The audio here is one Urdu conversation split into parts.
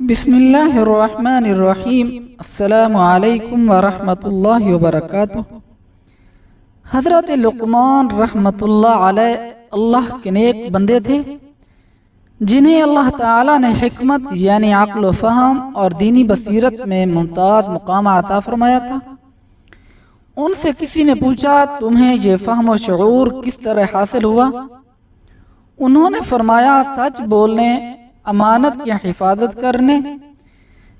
بسم اللہ الرحمن الرحیم۔ السلام علیکم ورحمۃ اللہ وبرکاتہ۔ حضرت لقمان رحمۃ اللہ علیہ اللہ کے نیک بندے تھے جنہیں اللہ تعالیٰ نے حکمت یعنی عقل و فہم اور دینی بصیرت میں ممتاز مقام عطا فرمایا تھا۔ ان سے کسی نے پوچھا تمہیں یہ فہم و شعور کس طرح حاصل ہوا؟ انہوں نے فرمایا سچ بولنے، امانت کی حفاظت کرنے،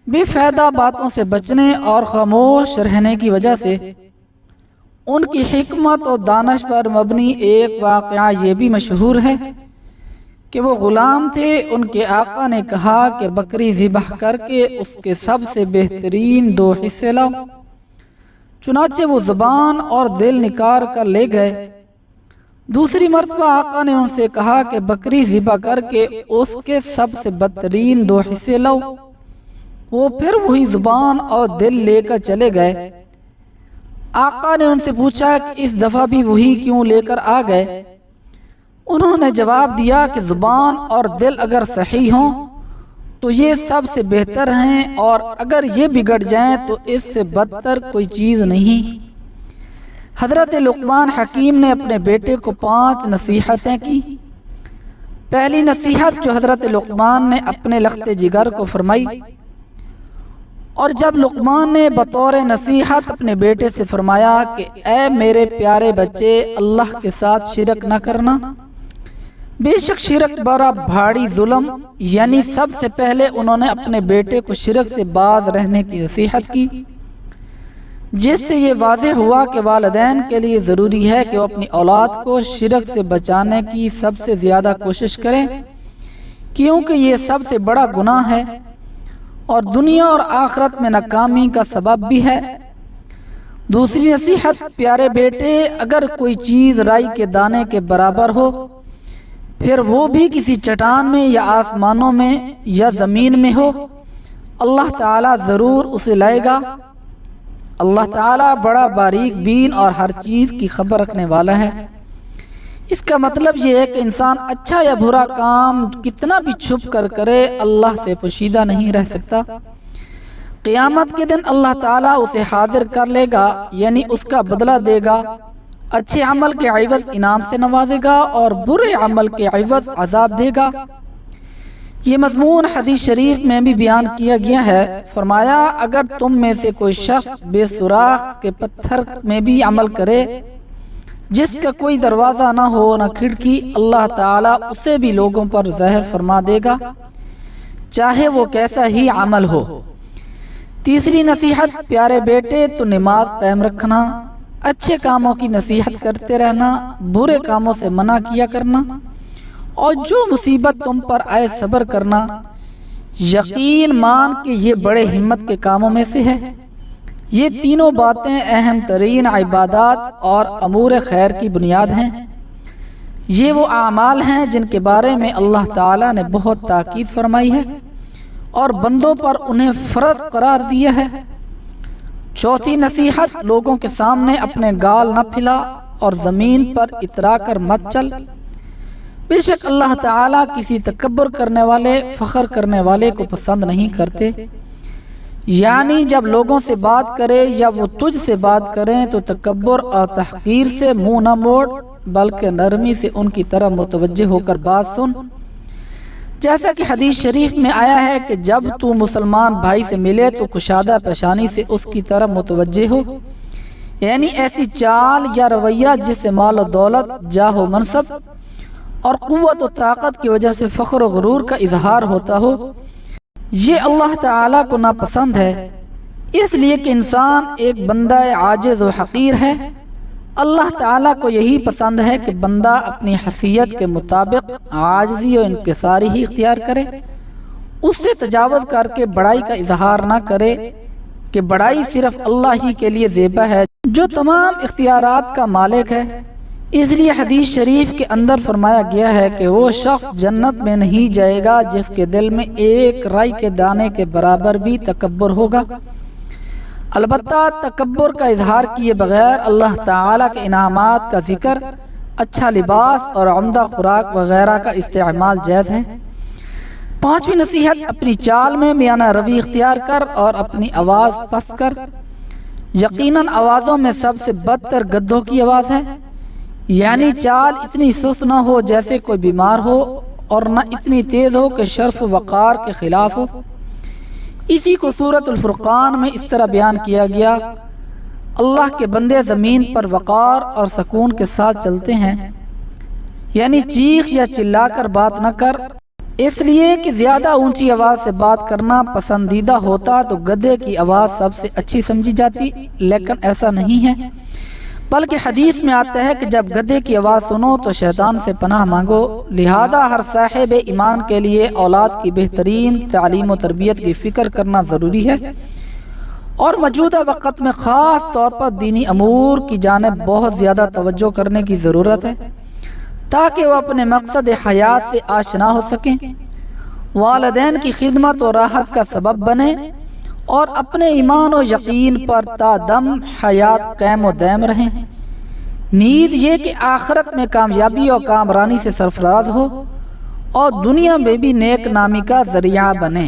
بے فائدہ باتوں سے بچنے اور خاموش رہنے کی وجہ سے۔ ان کی حکمت و دانش پر مبنی ایک واقعہ یہ بھی مشہور ہے کہ وہ غلام تھے، ان کے آقا نے کہا کہ بکری ذبح کر کے اس کے سب سے بہترین 2 حصے لاؤ۔ چنانچہ وہ زبان اور دل نکال کر لے گئے۔ دوسری مرتبہ آقا نے ان سے کہا کہ بکری ذبح کر کے اس کے سب سے بدترین 2 حصے لاؤ۔ وہ پھر وہی زبان اور دل لے کر چلے گئے۔ آقا نے ان سے پوچھا کہ اس دفعہ بھی وہی کیوں لے کر آ گئے؟ انہوں نے جواب دیا کہ زبان اور دل اگر صحیح ہوں تو یہ سب سے بہتر ہیں، اور اگر یہ بگڑ جائیں تو اس سے بدتر کوئی چیز نہیں۔ حضرت لقمان حکیم نے اپنے بیٹے کو 5 نصیحتیں کی۔ پہلی نصیحت جو حضرت لقمان نے اپنے لخت جگر کو فرمائی، اور جب لقمان نے بطور نصیحت اپنے بیٹے سے فرمایا کہ اے میرے پیارے بچے، اللہ کے ساتھ شرک نہ کرنا، بے شک شرک بڑا بھاری ظلم، یعنی سب سے پہلے انہوں نے اپنے بیٹے کو شرک سے باز رہنے کی نصیحت کی، جس سے یہ واضح ہوا کہ والدین کے لیے ضروری ہے کہ وہ اپنی اولاد کو شرک سے بچانے کی سب سے زیادہ کوشش کریں، کیونکہ یہ سب سے بڑا گناہ ہے اور دنیا اور آخرت میں ناکامی کا سبب بھی ہے۔ دوسری نصیحت، پیارے بیٹے، اگر کوئی چیز رائی کے دانے کے برابر ہو، پھر وہ بھی کسی چٹان میں یا آسمانوں میں یا زمین میں ہو، اللہ تعالیٰ ضرور اسے لائے گا۔ اللہ تعالیٰ بڑا باریک بین اور ہر چیز کی خبر رکھنے والا ہے۔ اس کا مطلب یہ ہے کہ انسان اچھا یا برا کام کتنا بھی چھپ کر کرے، اللہ سے پوشیدہ نہیں رہ سکتا۔ قیامت کے دن اللہ تعالیٰ اسے حاضر کر لے گا، یعنی اس کا بدلہ دے گا، اچھے عمل کے عوض انعام سے نوازے گا اور برے عمل کے عوض عذاب دے گا۔ یہ مضمون حدیث شریف میں بھی بیان کیا گیا ہے۔ فرمایا اگر تم میں سے کوئی شخص بے سوراخ کے پتھر میں بھی عمل کرے جس کا کوئی دروازہ نہ ہو نہ کھڑکی، اللہ تعالیٰ اسے بھی لوگوں پر ظاہر فرما دے گا، چاہے وہ کیسا ہی عمل ہو۔ تیسری نصیحت، پیارے بیٹے، تو نماز قائم رکھنا، اچھے کاموں کی نصیحت کرتے رہنا، برے کاموں سے منع کیا کرنا، اور جو مصیبت تم پر آئے صبر کرنا۔ یقین مان کہ یہ بڑے ہمت کے کاموں میں سے ہے۔ یہ تینوں باتیں اہم ترین عبادات اور امور خیر کی بنیاد ہیں۔ یہ وہ اعمال ہیں جن کے بارے میں اللہ تعالیٰ نے بہت تاکید فرمائی ہے اور بندوں پر انہیں فرض قرار دیا ہے۔ چوتھی نصیحت، لوگوں کے سامنے اپنے گال نہ پھیلا اور زمین پر اترا کر مت چل۔ بے شک اللہ تعالیٰ کسی تکبر کرنے والے، فخر کرنے والے کو پسند نہیں کرتے۔ یعنی جب لوگوں سے بات کرے یا وہ تجھ سے بات کریں تو تکبر اور تحقیر سے منہ نہ موڑ، بلکہ نرمی سے ان کی طرف متوجہ ہو کر بات سن۔ جیسا کہ حدیث شریف میں آیا ہے کہ جب تو مسلمان بھائی سے ملے تو کشادہ پیشانی سے اس کی طرف متوجہ ہو، یعنی ایسی چال یا رویہ جس سے مال و دولت، جاہ و منصب اور قوت و طاقت کی وجہ سے فخر و غرور کا اظہار ہوتا ہو، یہ اللہ تعالیٰ کو ناپسند ہے، اس لیے کہ انسان ایک بندہ عاجز و حقیر ہے۔ اللہ تعالیٰ کو یہی پسند ہے کہ بندہ اپنی حیثیت کے مطابق عاجزی و انکساری ہی اختیار کرے، اس سے تجاوز کر کے بڑائی کا اظہار نہ کرے کہ بڑائی صرف اللہ ہی کے لیے زیبا ہے جو تمام اختیارات کا مالک ہے۔ اس لیے حدیث شریف کے اندر فرمایا گیا ہے کہ وہ شخص جنت میں نہیں جائے گا جس کے دل میں ایک رائی کے دانے کے برابر بھی تکبر ہوگا۔ البتہ تکبر کا اظہار کیے بغیر اللہ تعالیٰ کے انعامات کا ذکر، اچھا لباس اور عمدہ خوراک وغیرہ کا استعمال جائز ہے۔ 5ویں نصیحت، اپنی چال میں میانہ روی اختیار کر اور اپنی آواز پست کر۔ یقیناً آوازوں میں سب سے بدتر گدھوں کی آواز ہے، یعنی چال اتنی سست نہ ہو جیسے کوئی بیمار ہو اور نہ اتنی تیز ہو کہ شرف و وقار کے خلاف ہو۔ اسی کو سورۃ الفرقان میں اس طرح بیان کیا گیا، اللہ کے بندے زمین پر وقار اور سکون کے ساتھ چلتے ہیں، یعنی چیخ یا چلا کر بات نہ کر، اس لیے کہ زیادہ اونچی آواز سے بات کرنا پسندیدہ ہوتا تو گدھے کی آواز سب سے اچھی سمجھی جاتی، لیکن ایسا نہیں ہے، بلکہ حدیث میں آتا ہے کہ جب گدھے کی آواز سنو تو شیطان سے پناہ مانگو۔ لہذا ہر صاحب ایمان کے لیے اولاد کی بہترین تعلیم و تربیت کی فکر کرنا ضروری ہے، اور موجودہ وقت میں خاص طور پر دینی امور کی جانب بہت زیادہ توجہ کرنے کی ضرورت ہے تاکہ وہ اپنے مقصد حیات سے آشنا ہو سکیں، والدین کی خدمت و راحت کا سبب بنے اور اپنے ایمان و یقین پر تا دم حیات قائم و دائم رہیں، نیز یہ کہ آخرت میں کامیابی اور کامرانی سے سرفراز ہو اور دنیا میں بھی نیک نامی کا ذریعہ بنے۔